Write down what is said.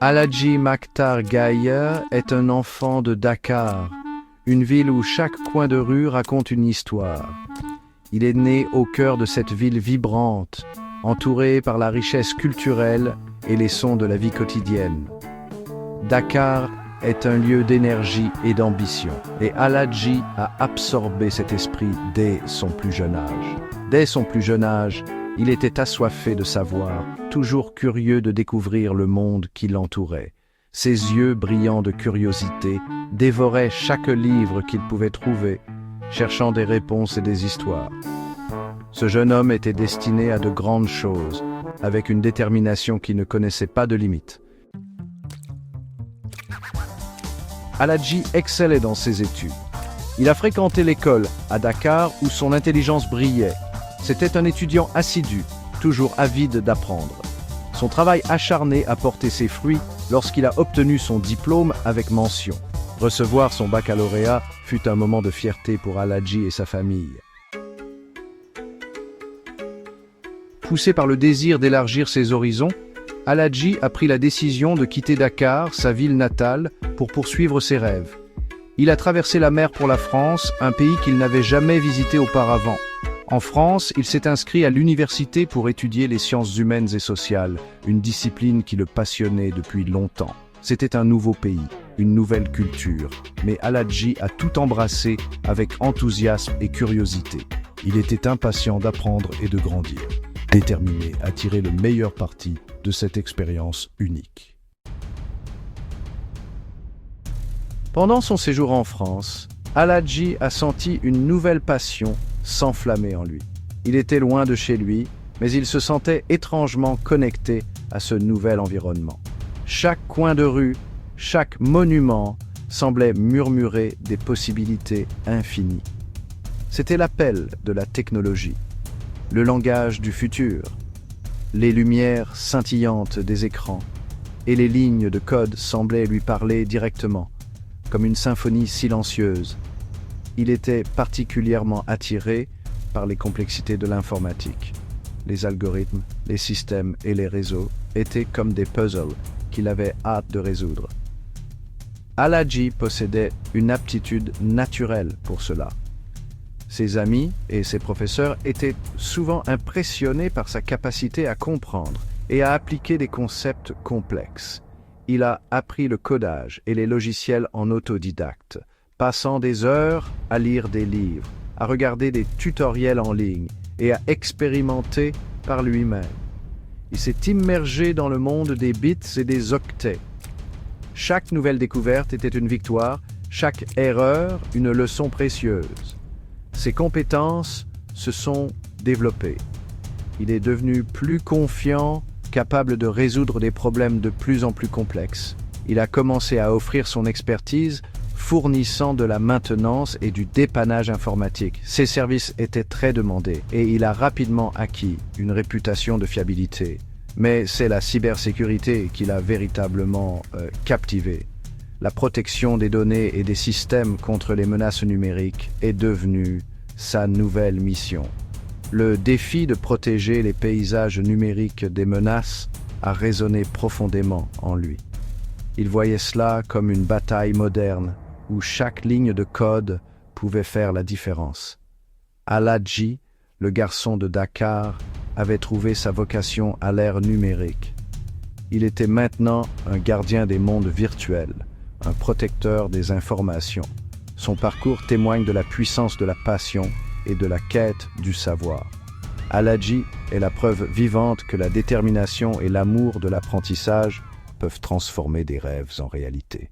Aladji Makhtar Gaye est un enfant de Dakar, une ville où chaque coin de rue raconte une histoire. Il est né au cœur de cette ville vibrante, entourée par la richesse culturelle et les sons de la vie quotidienne. Dakar est un lieu d'énergie et d'ambition, et Aladji a absorbé cet esprit dès son plus jeune âge. Dès son plus jeune âge, il était assoiffé de savoir, toujours curieux de découvrir le monde qui l'entourait. Ses yeux brillants de curiosité dévoraient chaque livre qu'il pouvait trouver, cherchant des réponses et des histoires. Ce jeune homme était destiné à de grandes choses, avec une détermination qui ne connaissait pas de limites. Aladji excellait dans ses études. Il a fréquenté l'école à Dakar où son intelligence brillait. C'était un étudiant assidu, toujours avide d'apprendre. Son travail acharné a porté ses fruits lorsqu'il a obtenu son diplôme avec mention. Recevoir son baccalauréat fut un moment de fierté pour Aladji et sa famille. Poussé par le désir d'élargir ses horizons, Aladji a pris la décision de quitter Dakar, sa ville natale, pour poursuivre ses rêves. Il a traversé la mer pour la France, un pays qu'il n'avait jamais visité auparavant. En France, il s'est inscrit à l'université pour étudier les sciences humaines et sociales, une discipline qui le passionnait depuis longtemps. C'était un nouveau pays, une nouvelle culture, mais Aladji a tout embrassé avec enthousiasme et curiosité. Il était impatient d'apprendre et de grandir, déterminé à tirer le meilleur parti de cette expérience unique. Pendant son séjour en France, Aladji a senti une nouvelle passion s'enflammer en lui. Il était loin de chez lui, mais il se sentait étrangement connecté à ce nouvel environnement. Chaque coin de rue, chaque monument semblait murmurer des possibilités infinies. C'était l'appel de la technologie, le langage du futur, les lumières scintillantes des écrans et les lignes de code semblaient lui parler directement, comme une symphonie silencieuse. Il était particulièrement attiré par les complexités de l'informatique. Les algorithmes, les systèmes et les réseaux étaient comme des puzzles qu'il avait hâte de résoudre. Aladji possédait une aptitude naturelle pour cela. Ses amis et ses professeurs étaient souvent impressionnés par sa capacité à comprendre et à appliquer des concepts complexes. Il a appris le codage et les logiciels en autodidacte, passant des heures à lire des livres, à regarder des tutoriels en ligne et à expérimenter par lui-même. Il s'est immergé dans le monde des bits et des octets. Chaque nouvelle découverte était une victoire, chaque erreur une leçon précieuse. Ses compétences se sont développées. Il est devenu plus confiant, capable de résoudre des problèmes de plus en plus complexes. Il a commencé à offrir son expertise, fournissant de la maintenance et du dépannage informatique. Ses services étaient très demandés et il a rapidement acquis une réputation de fiabilité. Mais c'est la cybersécurité qui l'a véritablement captivé. La protection des données et des systèmes contre les menaces numériques est devenue sa nouvelle mission. Le défi de protéger les paysages numériques des menaces a résonné profondément en lui. Il voyait cela comme une bataille moderne où chaque ligne de code pouvait faire la différence. Aladji, le garçon de Dakar, avait trouvé sa vocation à l'ère numérique. Il était maintenant un gardien des mondes virtuels, un protecteur des informations. Son parcours témoigne de la puissance de la passion et de la quête du savoir. Aladji est la preuve vivante que la détermination et l'amour de l'apprentissage peuvent transformer des rêves en réalité.